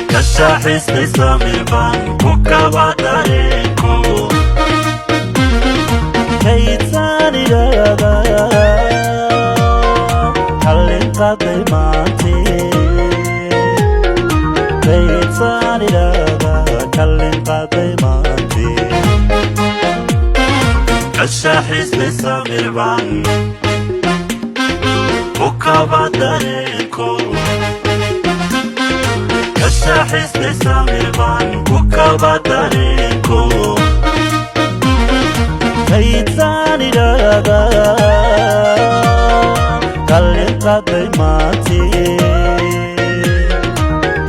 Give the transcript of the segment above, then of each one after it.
كشاحس لسامي بانكوكا وطريقو كيتاني رادا كالين قادي مانتي كيتاني رادا كالين قادي مانتي كشاحس لسامي بانكوكا وطريقو كشاحس لسامي بانكوكا وطريقو كيتاني رادا كالين قادي مانتي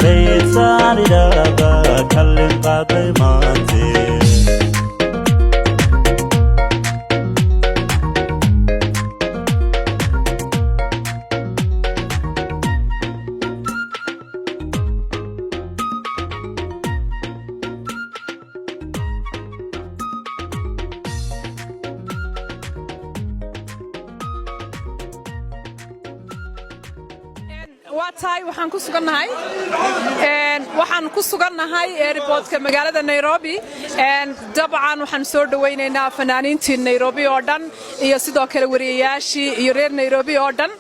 كيتاني رادا كالين قادي مانتي waxaan ku sugannahay airportka magaalada Nairobi dabcan waxaan soo dhaweynaynaa fanaaniintii Nairobi oo dhan iyo sidoo kale wariyayaashii iyo reer Nairobi oo dhan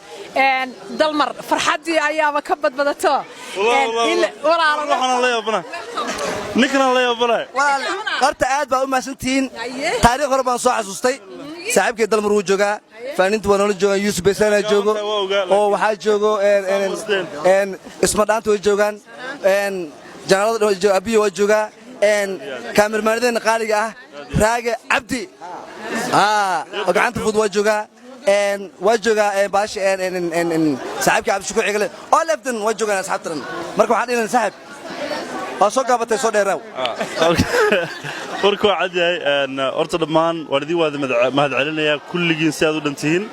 dalmar farxadii ayaaba ka badbadato waxaan la yaabana ninkana la yaabana qarta aad baa u maasantiin taariikh hore baan soo xasuustay saaxiibkay dalmar uu joogaa fanaaniintu waa nala joogaan Yusuf Besana joogo oo waxaa joogo isma dhaanta way joogaan janaalada abiyo waa joogaa kaamirmaanadeenna qaaliga ah raage cabdi oo gacanta fudud waa joogaa baash saaxiibkii cabdishukuur cigale oo leftan waa joogaan asxaabtan marka waxaan dhihin saaxiib waa soo gaabatay soo dheeraaw warku cad yahay horta dhammaan waan idin wada mahadcelinayaa kulligiin si aad u dhantihiin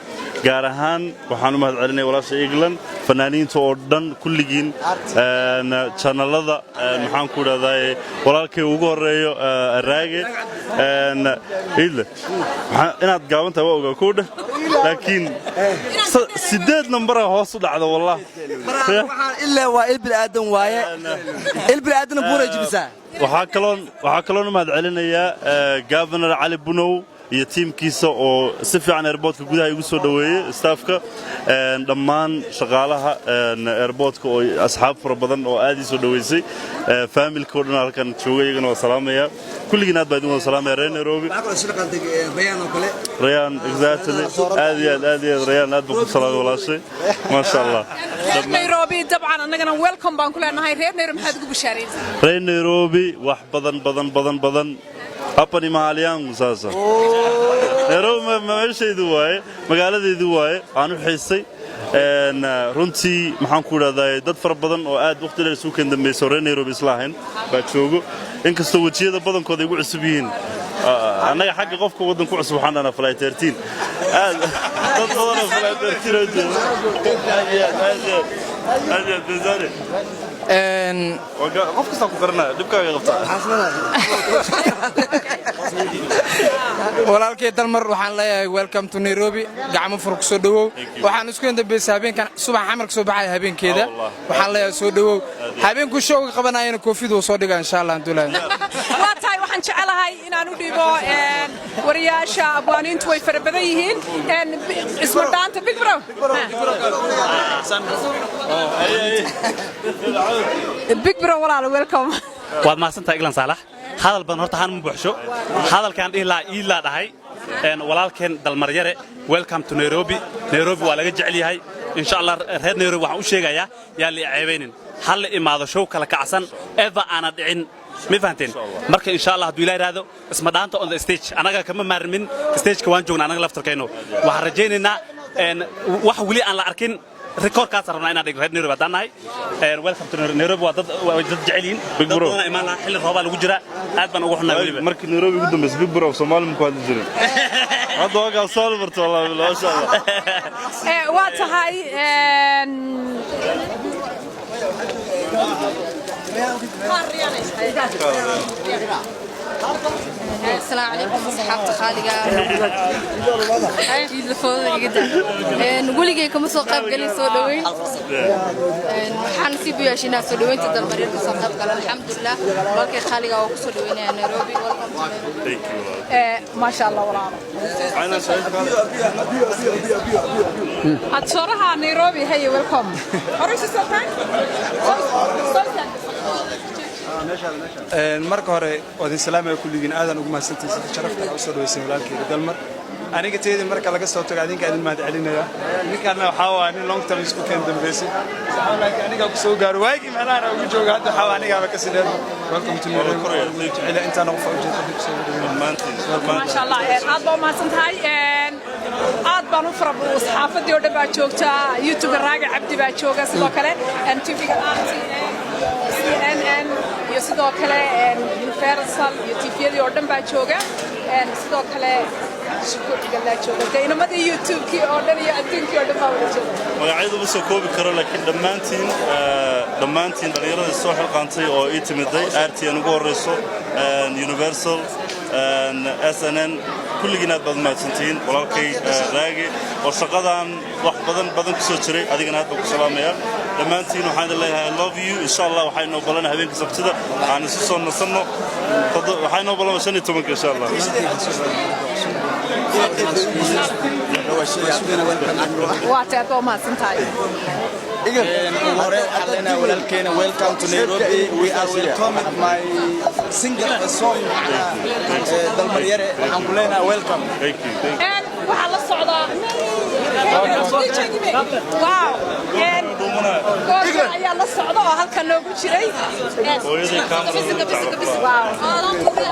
gaar ahaan waxaan u mahadcelinayaa walaasha England fanaaniinta oo dhan kulligiin channelada maxaan ku raadayay walaalkay ugu horeeyo raage inaad gaabantahay waa ogaa koodha laakiin 8 number hoos u dhacdo wallahi ilaa waa ilbil aadan waaye ilbil aadan buuna jibisa waxaa kaloo mahadcelinayaa Governor Ali Bunow iyo teamkiisa oo si fiican airportka gudaha igu soo dhaweeyay staffka dhammaan shaqaalaha airportka oo asxaab fara badan oo aad soo dhaweysay family-ka oo dhan halkan jooga iyagana waa salaamaya kulligiin aad baa idin wada salaamaya reer Nairobi Rayaan exactly aad Rayaan aad buu ku salaamay walaashay ma sha Allah Nairobi dabcan annagana welcome baan ku leenahay reer Nairobi maxaad ugu bashaaraysaa reer Nairobi wax badan أبني ماليان مساسا نرو ما مشيدو واي مقالديدو واي أنا حسي إن رنتي محنكورة ذا دت فربضن وقعد وقت اللي سوكن دم بيسورين نيروبي سلاهن بتشوفه إنك استوى شيء ده بدن كده يقول عصبيين أنا حاجة قفكم بدن كوع سبحان الله فلاي 13 دت بدن فلاي 13 أجل بزاري قفك ساكو كرنا دبكا غفتا walaalkay dalmar waxaan leeyahay welcome to Nairobi gacmo furug soo dhawow waxaan isku indhabeysay habeenkan subax xamarka soo baxay habeenkeeda waxaan leeyahay soo dhawow habeenku showga qabanayna koofid oo soo dhiga insha Allah duulaan waa tahay waxaan jecelahay inaan u dhibo wariyaasha abwaaniintu way fara badan yihiin isma dhaanta big bro big bro walaal welcome waad maasantahay Iglan Saalax hadal badan horta han buuxsho hadalkan ila dhahay walaalkeen dalmar yare welcome to Nairobi waa laga jecel yahay insha Allah reer Nairobi waxaan u sheegayaa yaa la ceebeynin hal imaado show kala kacsan ever ana dhicin ma fahanteen marka insha Allah haduu ilaahay raado isma dhaanta on the stage anaga kama maarmin stage ka waan joognaa anaga laftarkayno waxaan rajaynaynaa wax wali aan la arkin record kaas rabnaa inaan dhigo reer Nairobi hadanahay welcome to Nairobi waa dad jeceliin big bro imaan la xilli rooba lagu jira aad baan ugu xunaa waliba markii Nairobi ugu dambeysay big bro Soomaali ma ku hadli jirin hadda waa soo barto wallahi ma sha Allah waa tahay السلام عليكم صحابة خالقة عيد الفوضى جدا نقول لك كم سوق قبل سودوين حنسيب يا شينا سودوين تقدر مريض سوق قبل الحمد لله ولكن خالقة وسودوين يا نيروبي ما شاء الله والله أتصورها نيروبي هي ويلكم أريد السلطان marka hore waad salaamay kulligiin aadan ugu mahadsantahay sharafta u soo dhaweysay walaalkayga dalmar aniga teedii marka laga soo tago adinka idin mahad celinaya ninkaana waxa waa nin long term isku keen dambeysay saxaabada aniga ku soo gaar waagi meelaha ugu jooga hadda waxa aniga ba ka sideen welcome to Nairobi ila inta nagu fawjada dib soo dhaweeyay ما شاء الله aad baa mahadsantahay aad baan u fara badan saxaafadii oo dhan baa joogta youtube raaga cabdi baa jooga sidoo kale TV-ga CNN iyo sidoo kale Universal iyo TV-yadii oo dhan baa jooga sidoo kale shaqooyiga la jooga daynamadii YouTube-kii oo dhan iyo adduunkii oo dhan baa wada jooga magacyadu ma soo koobi karo laakiin dhammaantiin dhalinyarada soo xilqaantay oo ii timiday RTN ugu horeyso Universal SNN kulligiin aad baad mahadsantihiin walaalkay raagi oo shaqadan wax badan ku soo jiray adigana aad baan ku salaamayaa dhammaantiin waxaan leeyahay I love you insha Allah waxaynu balana habeenka sabtida aan isu soo nasanno waxaynu balana 15 insha Allah waataad oo mahadsantahay welcome to Nairobi. We are welcoming my singer song Dalmaryare. Welcome. Thank you. waxaa la socdaa wow goor ayaa la socda oo halkan noogu jiray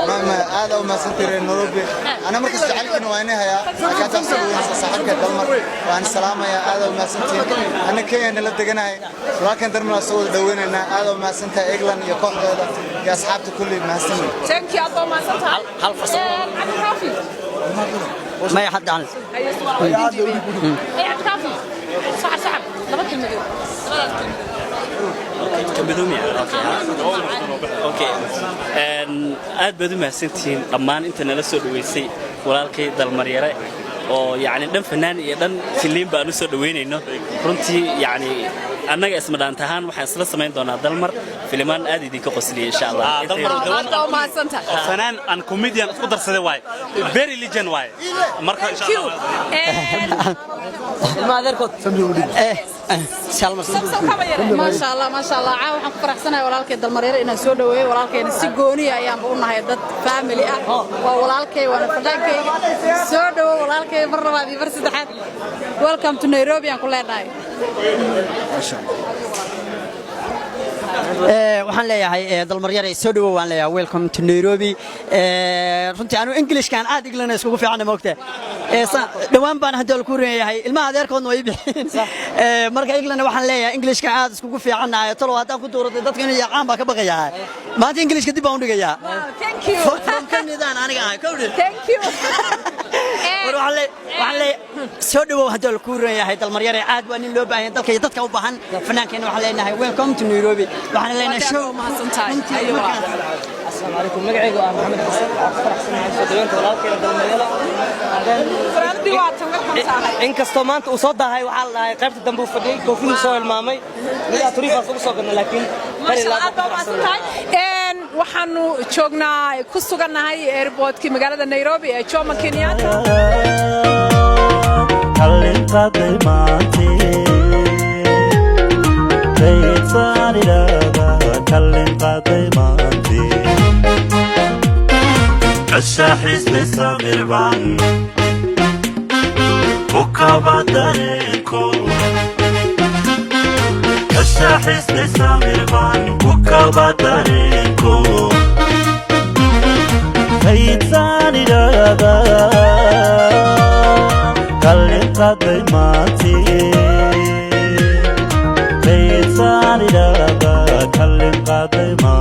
ماما هذا وما سنتر نيروبي أنا مركز تعليق إنه أنا هيا كاتب سوين صاحبك دلمر وأنا سلامة يا هذا وما سنتر أنا كي أنا لدقناي ولكن درمنا سوود دوين أنا هذا وما سنتر إغلان يقوم هذا يا أصحابتي كل ما سنتر thank you أبو ما سنتر هل فصل عبد الكافي ما يحد عنه هي عبد الكافي صح لما كلمة اوكي aad baad u mahadsantihiin dhammaan inta nala soo dhaweysay walaalkay dalmaryare oo yaani dhan fanaan iyo dhan filiin baan u soo dhaweynayno runtii yaani annaga isma dhaantahan waxaan isla sameyn doonaa dalmar filimaan aad idinka qosliye insha Allah dalmar ma santa fanaan an comedian isku darsaday waay very legend waay marka insha Allah ما أدركت ما شاء الله ما شاء الله عاو حن فرح سنة ولالك الدلمرير إن سودوي ولالك إن سجوني أيام بقولنا هاي ضد فاميلي ولالك وأنا فلانك سودو ولالك مرة ما دي برس دحين welcome to Nairobi أن كلنا ناي waxaan leeyahay dalmaryare soo dhawow waan leeyahay welcome to Nairobi runtii aanu English kan aad iglan isku fiican moogtay dhawaan baan hadda ku reeyahay ilmaha adeerkoodna way bixin marka iglan waxaan leeyahay English kan aad isku fiicanahay talo hadaan ku dooratay dadka inay yaqaan baa ka baqayaa maanta English ka dib baan u dhigayaa thank you kamidaan aniga ahay kowdii thank you waxaan soo dhawow hadda ku reeyahay dalmaryare aad waa nin loo baahan dadka u baahan fanaankeena waxaan leenahay welcome to Nairobi waxaan leenahay show ma santahay السلام عليكم مقعيقو محمد حسن فرح سنة سودوينت walaalkay dalmaryare فرندي واتن welcome in kasto maanta uu soo daahay waxa la dhahay qaybta dambe uu fadhiyay koofida soo ilmaamay mid turiifa soo galna laakiin waxaanu joognaa ku sugannahay airportkii magaalada Nairobi ee Jomo Kenyatta kallin qaaday maantay kallin qaaday maantay الشاحس لسامر بان وكابا داريكو الشاحس لسامر بان وكابا داريكو هيتاني راغا كالين قادي ماتي هيتاني راغا كالين قادي ماتي